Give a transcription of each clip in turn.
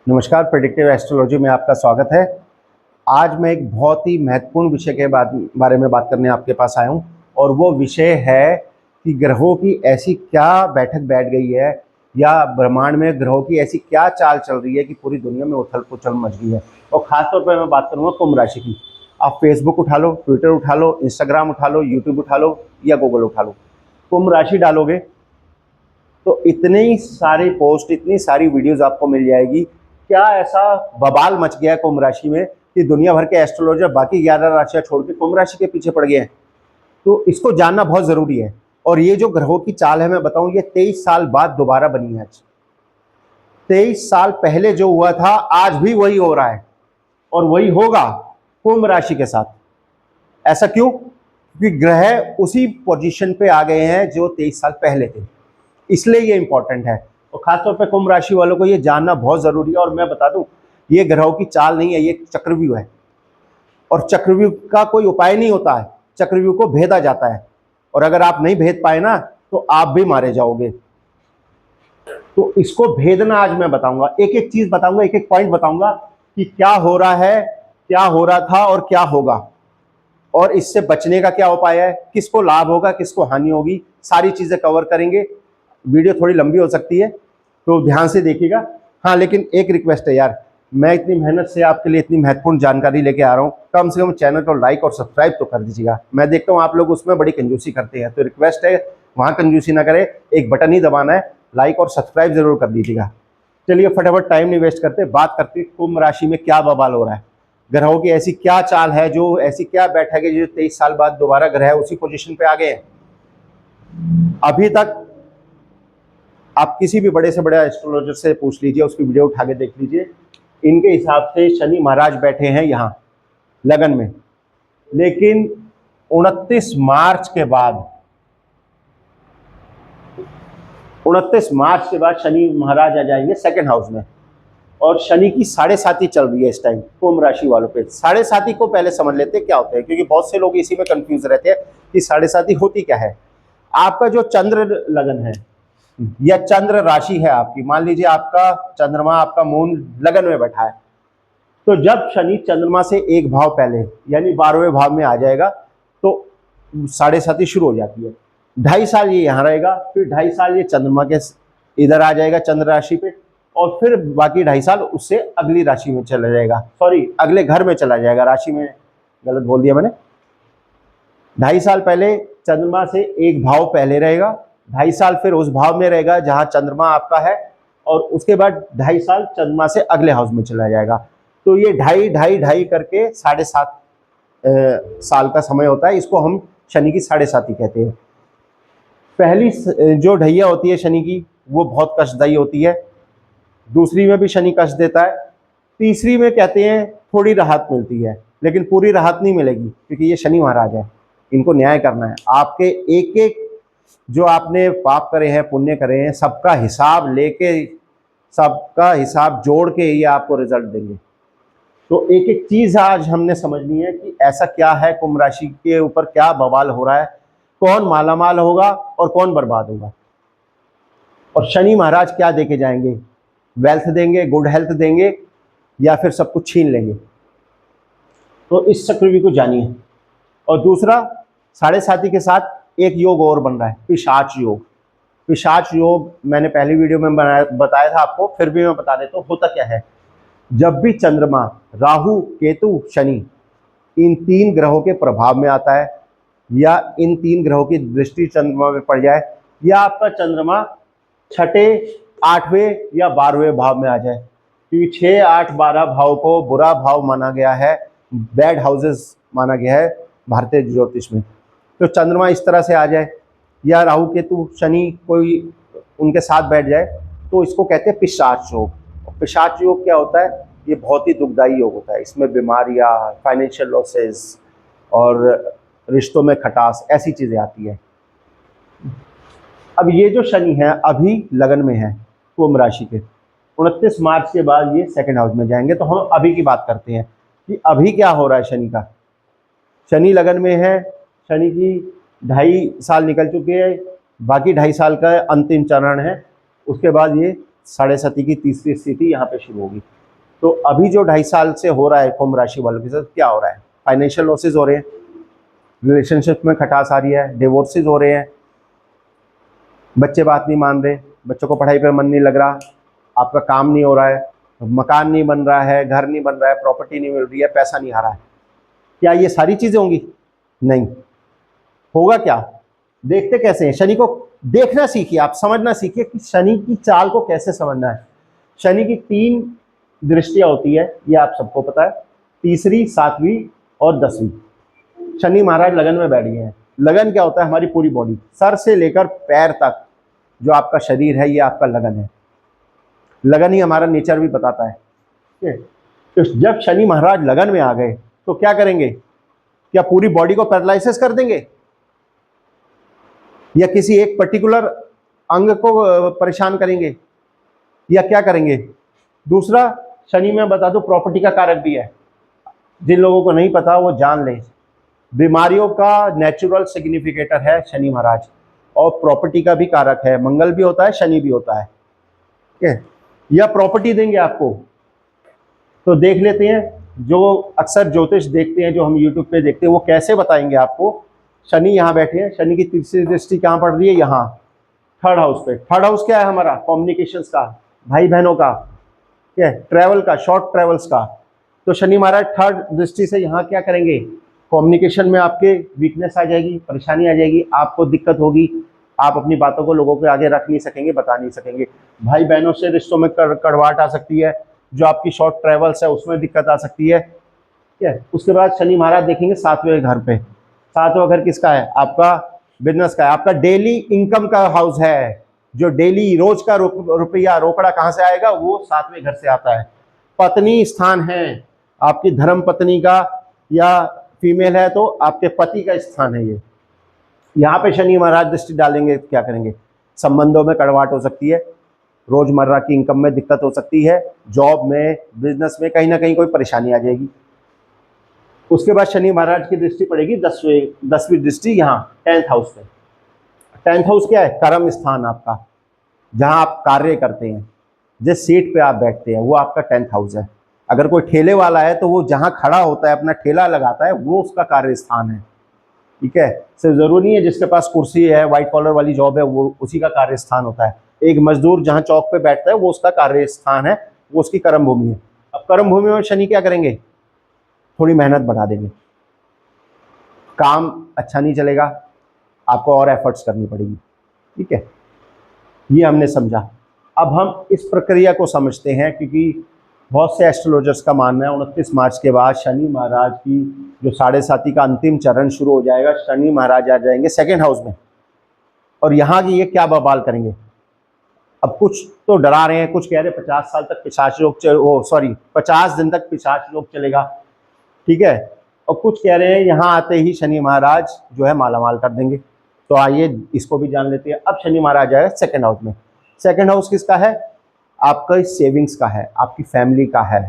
नमस्कार, predictive astrology में आपका स्वागत है। आज मैं एक बहुत ही महत्वपूर्ण विषय के बारे में बात करने आपके पास आया हूँ और वो विषय है कि ग्रहों की ऐसी क्या बैठक बैठ गई है या ब्रह्मांड में ग्रहों की ऐसी क्या चाल चल रही है कि पूरी दुनिया में उथल पुथल मच गई है। और ख़ासतौर पर मैं बात करूँगा कुंभ राशि की। आप फेसबुक उठा लो, ट्विटर उठा लो, इंस्टाग्राम उठा लो, यूट्यूब उठा लो या गूगल उठा लो, कुंभ राशि डालोगे तो इतनी सारी पोस्ट, इतनी सारी वीडियोज़ आपको मिल जाएगी। क्या ऐसा बवाल मच गया है कुंभ राशि में कि दुनिया भर के एस्ट्रोलॉजर बाकी 11 राशियां छोड़ के कुंभ राशि के पीछे पड़ गए हैं। तो इसको जानना बहुत ज़रूरी है। और ये जो ग्रहों की चाल है मैं बताऊं, ये 23 साल बाद दोबारा बनी है। आज 23 साल पहले जो हुआ था आज भी वही हो रहा है और वही होगा कुंभ राशि के साथ। ऐसा क्यों? क्योंकि ग्रह उसी पोजीशन पे आ गए हैं जो 23 साल पहले थे, इसलिए ये इंपॉर्टेंट है। और खासतौर पे कुंभ राशि वालों को ये जानना बहुत जरूरी है। और मैं बता दूं, ये ग्रहों की चाल नहीं है, ये चक्रव्यूह है। और चक्रव्यूह का कोई उपाय नहीं होता है, चक्रव्यूह को भेदा जाता है। और अगर आप नहीं भेद पाए ना तो आप भी मारे जाओगे। तो इसको भेदना आज मैं बताऊंगा, एक एक चीज बताऊंगा, एक एक पॉइंट बताऊंगा कि क्या हो रहा है, क्या हो रहा था और क्या होगा, और इससे बचने का क्या उपाय है, किसको लाभ होगा, किसको हानि होगी, सारी चीजें कवर करेंगे। वीडियो थोड़ी लंबी हो सकती है तो ध्यान से देखिएगा। हाँ, लेकिन एक रिक्वेस्ट है यार, मैं इतनी मेहनत से आपके लिए इतनी महत्वपूर्ण जानकारी लेके आ रहा हूँ, कम से कम चैनल को लाइक और सब्सक्राइब तो कर दीजिएगा। मैं देखता हूँ आप लोग उसमें बड़ी कंजूसी करते हैं, तो रिक्वेस्ट है वहाँ कंजूसी ना करें, एक बटन ही दबाना है, लाइक और सब्सक्राइब जरूर कर दीजिएगा। चलिए फटाफट टाइम नहीं वेस्ट करते, बात करते हैं कुंभ राशि में क्या बवाल हो रहा है। ग्रहों की ऐसी क्या चाल है, जो ऐसी क्या बैठक है जो 23 साल बाद दोबारा ग्रह उसी पोजीशन पे आ गए हैं। अभी तक आप किसी भी बड़े से बड़े एस्ट्रोलॉजर से पूछ लीजिए, उसकी वीडियो उठा के देख लीजिए, इनके हिसाब से शनि महाराज बैठे हैं यहाँ लगन में। लेकिन 29 मार्च के बाद 29 मार्च के बाद शनि महाराज आ जाएंगे सेकंड हाउस में। और शनि की 7.5 चल रही है इस टाइम कुंभ राशि वालों पे। 7.5 को पहले समझ लेते हैं क्या होता है, क्योंकि बहुत से लोग इसी में कंफ्यूज रहते हैं कि 7.5 होती क्या है। आपका जो चंद्र लगन है या चंद्र राशि है आपकी, मान लीजिए आपका चंद्रमा, आपका मून लगन में बैठा है, तो जब शनि चंद्रमा से एक भाव पहले यानी 12वें भाव में आ जाएगा तो 7.5 शुरू हो जाती है। 2.5 साल ये यहाँ रहेगा, फिर 2.5 साल ये चंद्रमा के इधर आ जाएगा चंद्र राशि पे, और फिर बाकी 2.5 साल उससे अगली राशि में चला जाएगा, सॉरी अगले घर में चला जाएगा, राशि में गलत बोल दिया मैंने। 2.5 साल पहले चंद्रमा से एक भाव पहले रहेगा, 2.5 साल फिर उस भाव में रहेगा जहां चंद्रमा आपका है, और उसके बाद 2.5 साल चंद्रमा से अगले हाउस में चला जाएगा। तो ये 2.5 करके 7.5 साल का समय होता है। इसको हम शनि की 7.5 कहते हैं। पहली जो ढैया होती है शनि की वो बहुत कष्टदायी होती है, दूसरी में भी शनि कष्ट देता है, तीसरी में कहते हैं थोड़ी राहत मिलती है, लेकिन पूरी राहत नहीं मिलेगी क्योंकि ये शनि महाराज है, इनको न्याय करना है। आपके एक एक जो आपने पाप करे हैं, पुण्य करे हैं, सबका हिसाब लेके, सबका हिसाब जोड़ के ये आपको रिजल्ट देंगे। तो एक एक चीज आज हमने समझनी है कि ऐसा क्या है, कुंभ राशि के ऊपर क्या बवाल हो रहा है, कौन मालामाल होगा और कौन बर्बाद होगा, और शनि महाराज क्या देके जाएंगे, वेल्थ देंगे, गुड हेल्थ देंगे, या फिर सब कुछ छीन लेंगे। तो इस चक्रव्यूह को जानिए। और दूसरा, 7.5 के साथ एक योग और बन रहा है, पिशाच योग। पिशाच योग मैंने पहली वीडियो में बताया था आपको, फिर भी मैं बता देता हूँ होता क्या है। जब भी चंद्रमा, राहु, केतु, शनि इन 3 ग्रहों के प्रभाव में आता है, या इन 3 ग्रहों की दृष्टि चंद्रमा में पड़ जाए, या आपका चंद्रमा 6, 8वें या 12वें भाव में आ जाए, क्योंकि 6, 8, 12 भाव को बुरा भाव माना गया है, बैड हाउसेस माना गया है भारतीय ज्योतिष में। तो चंद्रमा इस तरह से आ जाए, या राहु केतु शनि कोई उनके साथ बैठ जाए, तो इसको कहते हैं पिशाच योग। पिशाच योग क्या होता है? ये बहुत ही दुखदायी योग होता है। इसमें बीमारियां, फाइनेंशियल लॉसेस और रिश्तों में खटास, ऐसी चीजें आती है। अब ये जो शनि है अभी लगन में है कुंभ राशि के, 29 मार्च के बाद ये सेकंड हाउस में जाएंगे। तो हम अभी की बात करते हैं कि अभी क्या हो रहा है शनि का। शनि लगन में है, शनि की 2.5 साल निकल चुके हैं, बाकी 2.5 साल का अंतिम चरण है, उसके बाद ये साढ़े साथी की तीसरी स्थिति यहाँ पे शुरू होगी। तो अभी जो 2.5 साल से हो रहा है कुंभ राशि वालों के साथ क्या हो रहा है, फाइनेंशियल लॉसेज हो रहे हैं, रिलेशनशिप में खटास आ रही है, डिवोर्सेज हो रहे हैं, बच्चे बात नहीं मान रहे, बच्चों को पढ़ाई पर मन नहीं लग रहा, आपका काम नहीं हो रहा है, मकान नहीं बन रहा है, घर नहीं बन रहा है, प्रॉपर्टी नहीं मिल रही है, पैसा नहीं आ रहा है। क्या ये सारी चीजें होंगी? नहीं होगा। क्या देखते कैसे हैं? शनि को देखना सीखिए, आप समझना सीखिए कि शनि की चाल को कैसे समझना है। शनि की 3 दृष्टियां होती है, ये आप सबको पता है, तीसरी, 7वीं और 10वीं। शनि महाराज लगन में बैठ गए हैं। लगन क्या होता है? हमारी पूरी बॉडी, सर से लेकर पैर तक जो आपका शरीर है, ये आपका लगन है। लगन ही हमारा नेचर भी बताता है। ठीक है, तो जब शनि महाराज लगन में आ गए तो क्या करेंगे? क्या पूरी बॉडी को पैरालिसिस कर देंगे या किसी एक पर्टिकुलर अंग को परेशान करेंगे या क्या करेंगे? दूसरा, शनि में बता दो प्रॉपर्टी का कारक भी है। जिन लोगों को नहीं पता वो जान लें, बीमारियों का नेचुरल सिग्निफिकेटर है शनि महाराज, और प्रॉपर्टी का भी कारक है। मंगल भी होता है, शनि भी होता है। ठीक है, या प्रॉपर्टी देंगे आपको। तो देख लेते हैं, जो अक्सर ज्योतिष देखते हैं, जो हम यूट्यूब पे देखते हैं, वो कैसे बताएंगे आपको। शनि यहाँ बैठे हैं, शनि की तीसरी दृष्टि कहाँ पड़ रही है? यहाँ 3rd हाउस पे। 3rd हाउस क्या है हमारा? कम्युनिकेशंस का, भाई बहनों का, ठीक है, ट्रैवल का, शॉर्ट ट्रैवल्स का। तो शनि महाराज 3rd दृष्टि से यहाँ क्या करेंगे? कम्युनिकेशन में आपके वीकनेस आ जाएगी, परेशानी आ जाएगी, आपको दिक्कत होगी, आप अपनी बातों को लोगों के आगे रख नहीं सकेंगे, बता नहीं सकेंगे। भाई बहनों से रिश्तों में कड़वाहट आ सकती है, जो आपकी शॉर्ट ट्रैवल्स है उसमें दिक्कत आ सकती है। ठीक है, उसके बाद शनि महाराज देखेंगे 7वें घर पे। 7वां घर किसका है? आपका बिजनेस का है, आपका डेली इनकम का हाउस है। जो डेली रोज का रुपया रोकड़ा कहाँ से आएगा? वो 7वें घर से आता है। पत्नी स्थान है आपकी धर्म पत्नी का, या फीमेल है तो आपके पति का स्थान है ये। यहाँ पे शनि महाराज दृष्टि डालेंगे, क्या करेंगे? संबंधों में कड़वाहट हो सकती है, रोजमर्रा की इनकम में दिक्कत हो सकती है, जॉब में, बिजनेस में कहीं ना कहीं कोई परेशानी आ जाएगी। उसके बाद शनि महाराज की दृष्टि पड़ेगी 10वीं दृष्टि यहाँ 10th हाउस पे। 10th हाउस क्या है? कर्म स्थान आपका, जहाँ आप कार्य करते हैं, जिस सीट पे आप बैठते हैं, वो आपका 10th हाउस है। अगर कोई ठेले वाला है तो वो जहाँ खड़ा होता है, अपना ठेला लगाता है, वो उसका कार्य स्थान है। ठीक है, सिर्फ जरूरी नहीं है जिसके पास कुर्सी है, व्हाइट कॉलर वाली जॉब है, वो उसी का कार्य स्थान होता है। एक मजदूर जहाँ चौक पे बैठता है, वो उसका कार्य स्थान है, वो उसकी कर्म भूमि है। अब कर्म भूमि में शनि क्या करेंगे? थोड़ी मेहनत बढ़ा देंगे, काम अच्छा नहीं चलेगा, आपको और एफर्ट्स करनी पड़ेगी। ठीक है, ये हमने समझा। अब हम इस प्रक्रिया को समझते हैं, क्योंकि बहुत से एस्ट्रोलॉजर्स का मानना है 29 मार्च के बाद शनि महाराज की जो 7.5 का अंतिम चरण शुरू हो जाएगा। शनि महाराज आ जाएंगे 2nd हाउस में, और यहाँ की ये क्या बवाल करेंगे। अब कुछ तो डरा रहे हैं, कुछ कह रहे हैं 50 साल तक पिशाच योग 50 दिन तक पिशाच योग चलेगा। ठीक है, और कुछ कह रहे हैं यहाँ आते ही शनि महाराज जो है मालामाल कर देंगे। तो आइए इसको भी जान लेते हैं। अब शनि महाराज आएगा 2nd हाउस में। 2nd हाउस किसका है? आपका सेविंग्स का है, आपकी फैमिली का है।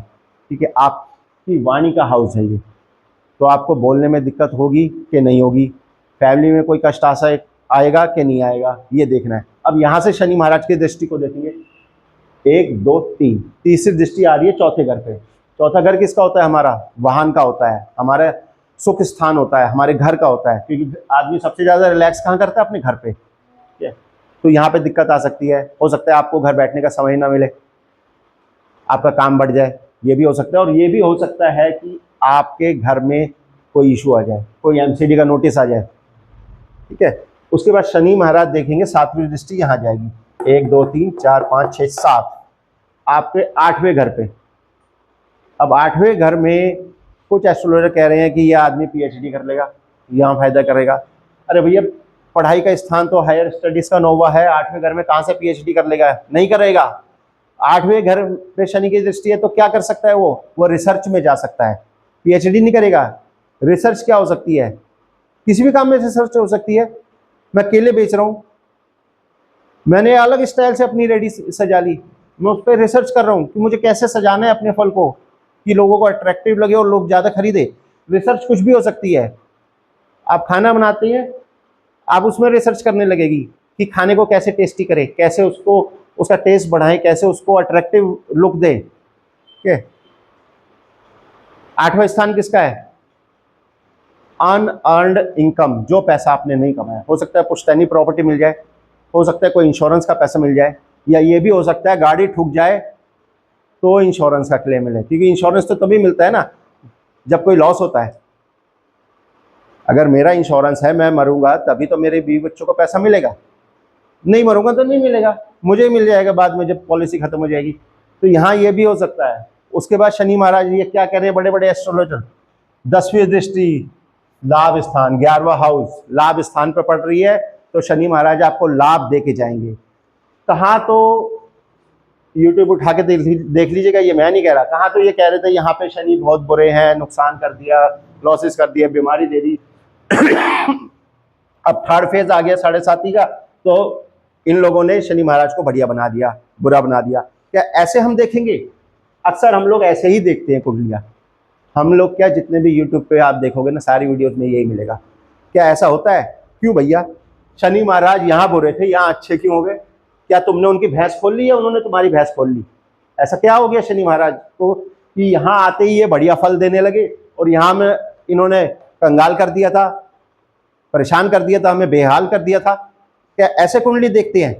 ठीक है, आपकी वाणी का हाउस है ये। तो आपको बोलने में दिक्कत होगी कि नहीं होगी, फैमिली में कोई कष्ट आएगा कि नहीं आएगा, ये देखना है। अब यहाँ से शनि महाराज की दृष्टि को देखेंगे, 1 2 3, तीसरी दृष्टि आ रही है 4थे घर पे। 4था घर किसका होता है? हमारा वाहन का होता है, हमारा सुख स्थान होता है, हमारे घर का होता है। क्योंकि आदमी सबसे ज़्यादा रिलैक्स कहाँ करता है? अपने घर पे। ठीक है, तो यहाँ पे दिक्कत आ सकती है। हो सकता है आपको घर बैठने का समय ना मिले, आपका काम बढ़ जाए, ये भी हो सकता है। और ये भी हो सकता है कि आपके घर में कोई इशू आ जाए, कोई एमसीडी का नोटिस आ जाए। ठीक है, उसके बाद शनि महाराज देखेंगे 7वीं दृष्टि यहाँ जाएगी, 1 2 3 4 5 6 7, आपके 8वें घर पे। अब 8वें घर में कुछ एस्ट्रोलॉजर कह रहे हैं कि यह आदमी पीएचडी कर लेगा, यहाँ फायदा करेगा। अरे भैया, पढ़ाई का स्थान तो हायर स्टडीज का 9वां है, 8वें घर में कहाँ से पीएचडी कर लेगा? नहीं करेगा। 8वें घर पे शनि की दृष्टि है तो क्या कर सकता है? वो रिसर्च में जा सकता है, पीएचडी नहीं करेगा। रिसर्च क्या हो सकती है? किसी भी काम में रिसर्च हो सकती है। मैं केले बेच रहा हूँ, मैंने अलग स्टाइल से अपनी रेडी सजा ली, मैं उस पर रिसर्च कर रहा हूँ कि मुझे कैसे सजाना है अपने फल को कि लोगों को अट्रैक्टिव लगे और लोग ज़्यादा खरीदे। रिसर्च कुछ भी हो सकती है। आप खाना बनाते हैं, आप उसमें रिसर्च करने लगेगी कि खाने को कैसे टेस्टी करें, कैसे उसको उसका टेस्ट बढ़ाएं, कैसे उसको अट्रैक्टिव लुक दें। ठीक है। 8वां स्थान किसका है? अनअर्न्ड इनकम, जो पैसा आपने नहीं कमाया। हो सकता है पुश्तैनी प्रॉपर्टी मिल जाए, हो सकता है कोई इंश्योरेंस का पैसा मिल जाए, या ये भी हो सकता है गाड़ी ठुक जाए तो इंश्योरेंस का क्लेम मिले, क्योंकि इंश्योरेंस तो तभी मिलता है ना जब कोई लॉस होता है। अगर मेरा इंश्योरेंस है, मैं मरूंगा तभी तो मेरे बीवी बच्चों को पैसा मिलेगा, नहीं मरूंगा तो नहीं मिलेगा, मुझे मिल जाएगा बाद में जब पॉलिसी खत्म हो जाएगी। तो यहाँ ये भी हो सकता है। उसके बाद शनि महाराज ये क्या कह रहे हैं बड़े बड़े एस्ट्रोलॉजर, 10वीं दृष्टि लाभ स्थान, 11वां हाउस लाभ स्थान पर पड़ रही है, तो शनि महाराज आपको लाभ दे के जाएंगे। कहाँ तो यूट्यूब उठा के देख लीजिएगा, ये मैं नहीं कह रहा, कहाँ तो ये कह रहे थे यहाँ पे शनि बहुत बुरे हैं, नुकसान कर दिया, लॉसेस कर दिया, बीमारी दे दी। अब थर्ड फेज आ गया 7.5 का, तो इन लोगों ने शनि महाराज को बढ़िया बना दिया, बुरा बना दिया। क्या ऐसे हम देखेंगे? अक्सर हम लोग ऐसे ही देखते हैं कुंडलियाँ। हम लोग क्या, जितने भी यूट्यूब पे आप देखोगे ना, सारी वीडियोस में यही मिलेगा। क्या ऐसा होता है? क्यों भैया, शनि महाराज यहाँ बुरे थे, यहाँ अच्छे क्यों हो गए? क्या तुमने उनकी भैंस खोल ली या उन्होंने तुम्हारी भैंस खोल ली? ऐसा क्या हो गया शनि महाराज को कि यहाँ आते ही ये बढ़िया फल देने लगे और यहाँ में इन्होंने कंगाल कर दिया था, परेशान कर दिया था, हमें बेहाल कर दिया था? क्या ऐसे कुंडली देखते हैं?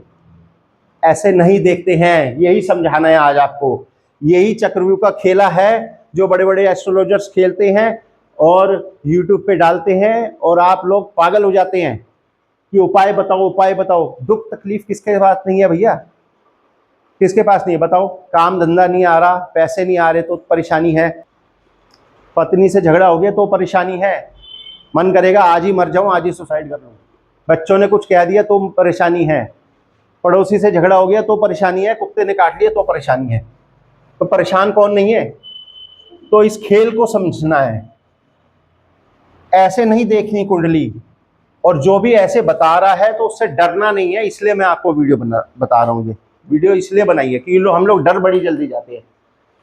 ऐसे नहीं देखते हैं। यही समझाना है आज आपको। यही चक्रव्यूह का खेला है जो बड़े बड़े एस्ट्रोलॉजर्स खेलते हैं और यूट्यूब पे डालते हैं, और आप लोग पागल हो जाते हैं कि उपाय बताओ, उपाय बताओ। दुख तकलीफ किसके पास नहीं है भैया? किसके पास नहीं है बताओ? काम धंधा नहीं आ रहा, पैसे नहीं आ रहे तो परेशानी है, पत्नी से झगड़ा हो गया तो परेशानी है, मन करेगा आज ही मर जाऊं, आज ही सुसाइड कर लूं, बच्चों ने कुछ कह दिया तो परेशानी है, पड़ोसी से झगड़ा हो गया तो परेशानी है, कुत्ते ने काट लिया तो परेशानी है। तो परेशान कौन नहीं है? तो इस खेल को समझना है, ऐसे नहीं देखनी कुंडली। और जो भी ऐसे बता रहा है तो उससे डरना नहीं है, इसलिए मैं आपको वीडियो बता रहा हूँ। ये वीडियो इसलिए बनाई है कि हम लोग डर बड़ी जल्दी जाते हैं।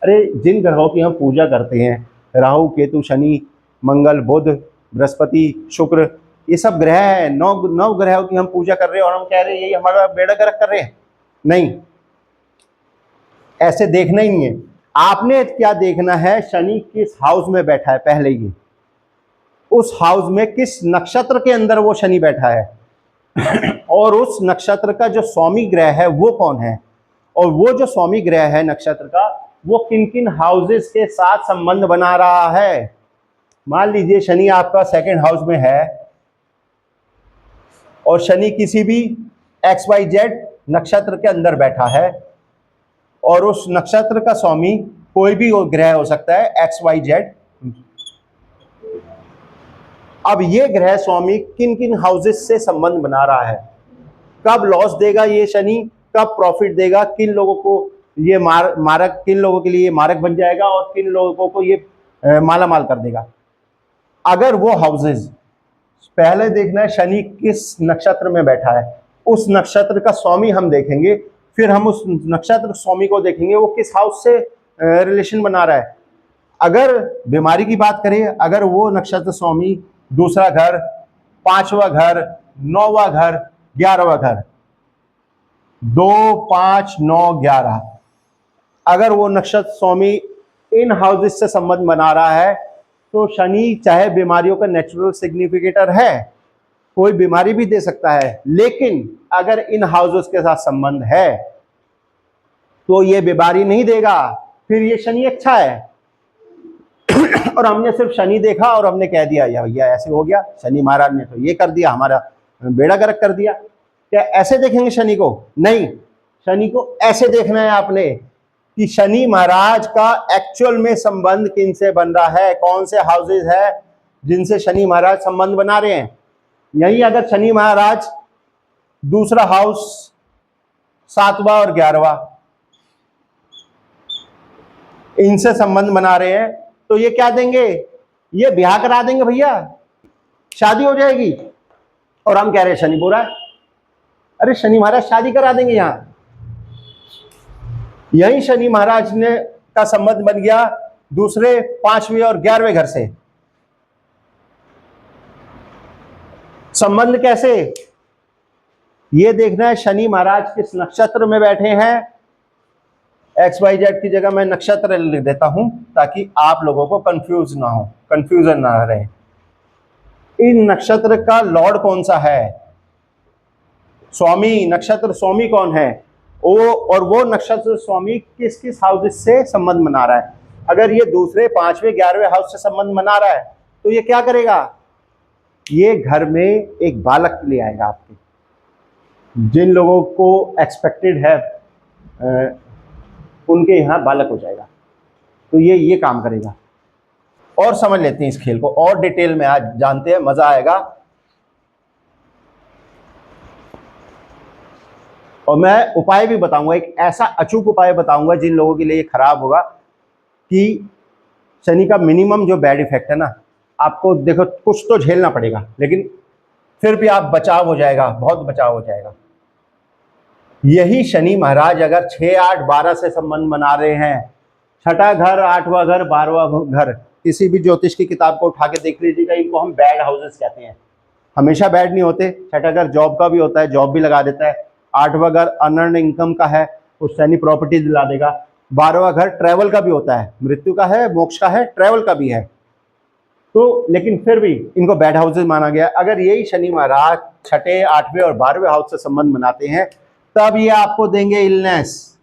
अरे जिन ग्रहों की हम पूजा करते हैं, राहु केतु शनि मंगल बुध बृहस्पति शुक्र, ये सब ग्रह है, 9 ग्रहों की हम पूजा कर रहे हैं और हम कह रहे हैं यही हमारा बेड़ा गर्क कर रहे हैं? नहीं, ऐसे देखना ही नहीं है। आपने क्या देखना है? शनि किस हाउस में बैठा है पहले, ये उस हाउस में किस नक्षत्र के अंदर वो शनि बैठा है और उस नक्षत्र का जो स्वामी ग्रह है वो कौन है, और वो जो स्वामी ग्रह है नक्षत्र का वो किन किन हाउसेस के साथ संबंध बना रहा है। मान लीजिए शनि आपका 2nd हाउस में है और शनि किसी भी XYZ नक्षत्र के अंदर बैठा है, और उस नक्षत्र का स्वामी कोई भी ग्रह हो सकता है XYZ। अब ये ग्रह स्वामी किन किन हाउसेस से संबंध बना रहा है, कब लॉस देगा ये शनि, कब प्रॉफिट देगा, किन लोगों को ये मारक, किन लोगों के लिए ये मारक बन जाएगा और किन लोगों को ये माला माल कर देगा। अगर वो हाउसेस, पहले देखना है शनि किस नक्षत्र में बैठा है, उस नक्षत्र का स्वामी हम देखेंगे, फिर हम उस नक्षत्र स्वामी को देखेंगे वो किस हाउस से रिलेशन बना रहा है। अगर बीमारी की बात करें, अगर वो नक्षत्र स्वामी दूसरा घर, 5वां घर, 9वां घर, 11वां घर, 2 5 9 11, अगर वो नक्षत्र स्वामी इन हाउसेस से संबंध बना रहा है तो शनि चाहे बीमारियों का नेचुरल सिग्निफिकेटर है, कोई बीमारी भी दे सकता है, लेकिन अगर इन हाउसेस के साथ संबंध है तो ये बीमारी नहीं देगा, फिर ये शनि अच्छा है। और हमने सिर्फ शनि देखा और हमने कह दिया या भैया ऐसे हो गया, शनि महाराज ने तो ये कर दिया, हमारा बेड़ा गर्क कर दिया। क्या ऐसे देखेंगे शनि को? नहीं, शनि को ऐसे देखना है आपने कि शनि महाराज का एक्चुअल में संबंध किन से बन रहा है, कौन से हाउसेस है जिनसे शनि महाराज संबंध बना रहे हैं। यही अगर शनि महाराज दूसरा हाउस 7वां और 11वां इनसे संबंध बना रहे हैं तो ये क्या देंगे? ये ब्याह करा देंगे भैया, शादी हो जाएगी। और हम कह रहे हैं शनि बुरा है। अरे शनि महाराज शादी करा देंगे यहां। यही शनि महाराज ने का संबंध बन गया दूसरे 5वें और 11वें घर से। संबंध कैसे? ये देखना है शनि महाराज किस नक्षत्र में बैठे हैं। XYZ की जगह मैं नक्षत्र लिख देता हूं ताकि आप लोगों को कंफ्यूजन ना रहे। इन नक्षत्र का लॉर्ड कौन सा है? स्वामी, नक्षत्र स्वामी कौन है वो नक्षत्र स्वामी किस किस हाउस से संबंध बना रहा है। अगर ये दूसरे, पांचवें, 11वें हाउस से संबंध बना रहा है तो ये क्या करेगा? ये घर में एक बालक ले आएगा आपके। जिन लोगों को एक्सपेक्टेड है उनके यहाँ बालक हो जाएगा। तो ये काम करेगा। और समझ लेते हैं इस खेल को और डिटेल में, आज जानते हैं, मजा आएगा। और मैं उपाय भी बताऊंगा, एक ऐसा अचूक उपाय बताऊंगा जिन लोगों के लिए ये खराब होगा कि शनि का मिनिमम जो बैड इफेक्ट है ना, आपको देखो कुछ तो झेलना पड़ेगा, लेकिन फिर भी आप बचाव हो जाएगा, बहुत बचाव हो जाएगा। यही शनि महाराज अगर 6, 8, 12 से संबंध बना रहे हैं, छठा घर, 8वां घर, 12वां घर, किसी भी ज्योतिष की किताब को उठा के देख लीजिएगा, इनको हम बैड हाउसेस कहते हैं। हमेशा बैड नहीं होते। छठा घर जॉब का भी होता है, जॉब भी लगा देता है। 8वां घर अनअर्न्ड इनकम का है, उस शनि प्रॉपर्टी दिला देगा। 12वां घर ट्रैवल का भी होता है, मृत्यु का है, मोक्ष का है, ट्रैवल का भी है। तो लेकिन फिर भी इनको बैड हाउसेस माना गया। अगर यही शनि महाराज छठे, 8वें और 12वें हाउस से संबंध बनाते हैं तब ये आपको देंगे इलनेस,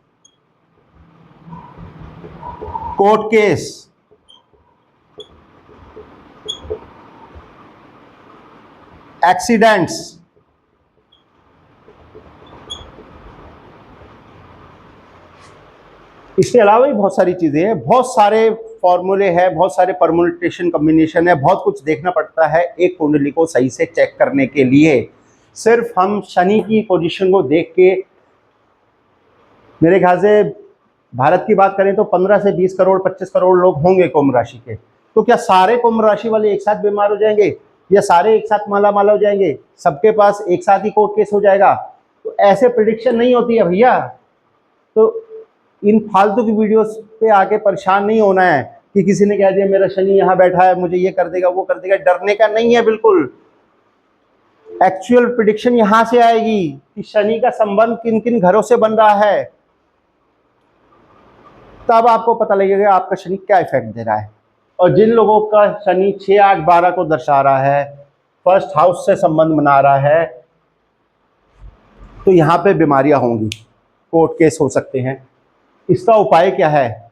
कोर्ट केस, एक्सीडेंट्स, इसके अलावा भी बहुत सारी चीजें हैं, बहुत सारे फॉर्मूले हैं, बहुत सारे परम्यूटेशन कॉम्बिनेशन है, बहुत कुछ देखना पड़ता है एक कुंडली को सही से चेक करने के लिए। सिर्फ हम शनि की पोजीशन को देख के, मेरे ख्याल से भारत की बात करें तो 15 से 20 करोड़ 25 करोड़ लोग होंगे कुंभ राशि के। तो क्या सारे कुंभ राशि वाले एक साथ बीमार हो जाएंगे या सारे एक साथ माला माला हो जाएंगे, सबके पास एक साथ ही कोर्ट केस हो जाएगा? तो ऐसे प्रिडिक्शन नहीं होती है भैया। तो इन फालतू की वीडियोस पे आके परेशान नहीं होना है कि किसी ने कह दिया मेरा शनि यहाँ बैठा है, मुझे ये कर देगा, वो कर देगा। डरने का नहीं है बिल्कुल। एक्चुअल प्रिडिक्शन यहां से आएगी कि शनि का संबंध किन किन घरों से बन रहा है, तब आपको पता लगेगा आपका शनि क्या इफेक्ट दे रहा है। और जिन लोगों का शनि 6, 8, 12 को दर्शा रहा है, फर्स्ट हाउस से संबंध बना रहा है, तो यहाँ पे बीमारियां होंगी, कोर्ट केस हो सकते हैं। इसका उपाय क्या है?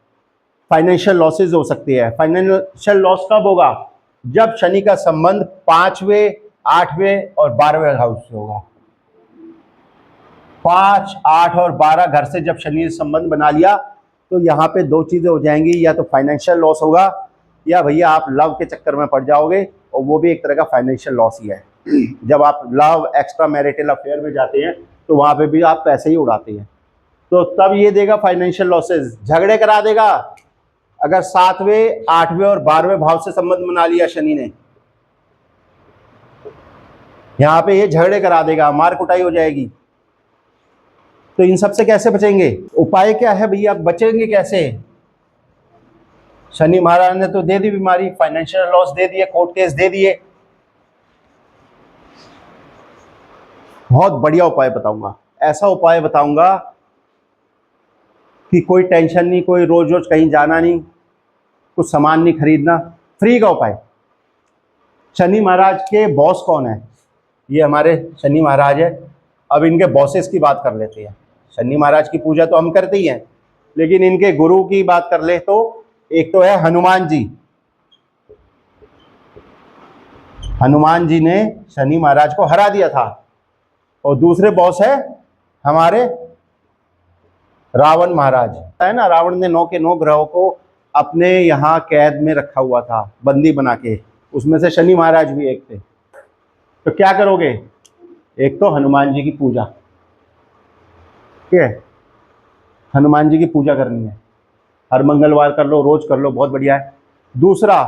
फाइनेंशियल लॉसेज हो सकती है। फाइनेंशियल लॉस कब होगा? जब शनि का संबंध 5वें, 8वें और 12वें हाउस से होगा। 5, 8 और 12 घर से जब शनि ने संबंध बना लिया तो यहाँ पे दो चीजें हो जाएंगी, या तो फाइनेंशियल लॉस होगा या भैया आप लव के चक्कर में पड़ जाओगे, और वो भी एक तरह का फाइनेंशियल लॉस ही है। जब आप लव, एक्स्ट्रा मैरिटल अफेयर में जाते हैं तो वहां पे भी आप पैसे ही उड़ाते हैं, तो तब ये देगा फाइनेंशियल लॉसेज, झगड़े करा देगा। अगर 7वें, 8वें और 12वें भाव से संबंध बना लिया शनि ने, यहाँ पे ये झगड़े करा देगा, मार कुटाई हो जाएगी। तो इन सब से कैसे बचेंगे? उपाय क्या है भैया, बचेंगे कैसे? शनि महाराज ने तो दे दी बीमारी, फाइनेंशियल लॉस दे दिए, कोर्ट केस दे दिए। बहुत बढ़िया उपाय बताऊंगा, ऐसा उपाय बताऊंगा कि कोई टेंशन नहीं, कोई रोज रोज कहीं जाना नहीं, कुछ सामान नहीं खरीदना, फ्री का उपाय। शनि महाराज के बॉस कौन है? ये हमारे शनि महाराज है। अब इनके बॉसेस की बात कर लेते हैं। शनि महाराज की पूजा तो हम करते ही हैं, लेकिन इनके गुरु की बात कर ले तो एक तो है हनुमान जी। हनुमान जी ने शनि महाराज को हरा दिया था। और दूसरे बॉस है हमारे रावण महाराज, है ना। रावण ने 9 के 9 ग्रहों को अपने यहाँ कैद में रखा हुआ था, बंदी बना के, उसमें से शनि महाराज भी एक थे। तो क्या करोगे? एक तो हनुमान जी की पूजा, ठीक है, हनुमान जी की पूजा करनी है, हर मंगलवार कर लो, रोज कर लो, बहुत बढ़िया है। दूसरा,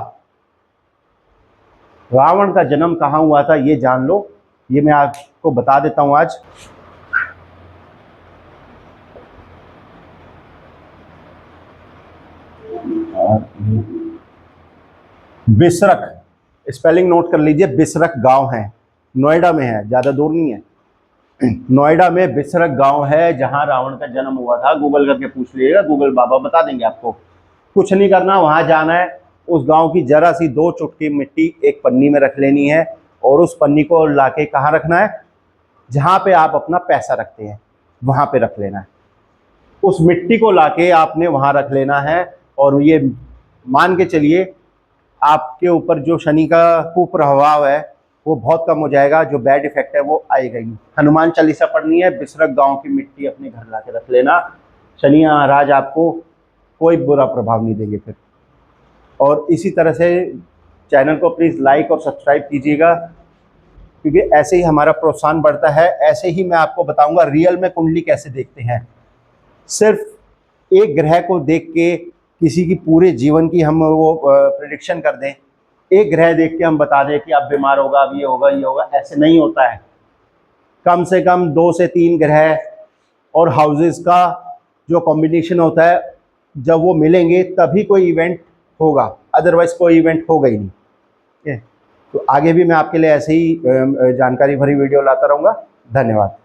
रावण का जन्म कहाँ हुआ था ये जान लो, ये मैं आपको बता देता हूं आज। बिसरख, स्पेलिंग नोट कर लीजिए, बिसरख गांव है, नोएडा में है, ज्यादा दूर नहीं है। नोएडा में बिसरक गांव है जहां रावण का जन्म हुआ था। गूगल करके पूछ लीजिएगा, गूगल बाबा बता देंगे आपको। कुछ नहीं करना, वहां जाना है, उस गांव की जरा सी 2 चुटकी मिट्टी एक पन्नी में रख लेनी है और उस पन्नी को लाके कहाँ रखना है, जहां पे आप अपना पैसा रखते हैं वहां पे रख लेना है। उस मिट्टी को लाके आपने वहां रख लेना है और ये मान के चलिए आपके ऊपर जो शनि का कुप्रभाव है वो बहुत कम हो जाएगा, जो बैड इफेक्ट है वो आएगा ही नहीं। हनुमान चालीसा पढ़नी है, बिसरक गांव की मिट्टी अपने घर ला के रख लेना, शनि महाराज आपको कोई बुरा प्रभाव नहीं देंगे फिर। और इसी तरह से चैनल को प्लीज़ लाइक और सब्सक्राइब कीजिएगा, क्योंकि ऐसे ही हमारा प्रोत्साहन बढ़ता है। ऐसे ही मैं आपको बताऊंगा रियल में कुंडली कैसे देखते हैं। सिर्फ एक ग्रह को देख के किसी की पूरे जीवन की हम वो प्रिडिक्शन कर दें, एक ग्रह देख के हम बता दें कि अब बीमार होगा, अब ये होगा, ये होगा, ऐसे नहीं होता है। कम से कम 2 से 3 ग्रह और हाउसेस का जो कॉम्बिनेशन होता है, जब वो मिलेंगे तभी कोई इवेंट होगा, अदरवाइज कोई इवेंट होगा ही नहीं। तो आगे भी मैं आपके लिए ऐसे ही जानकारी भरी वीडियो लाता रहूँगा। धन्यवाद।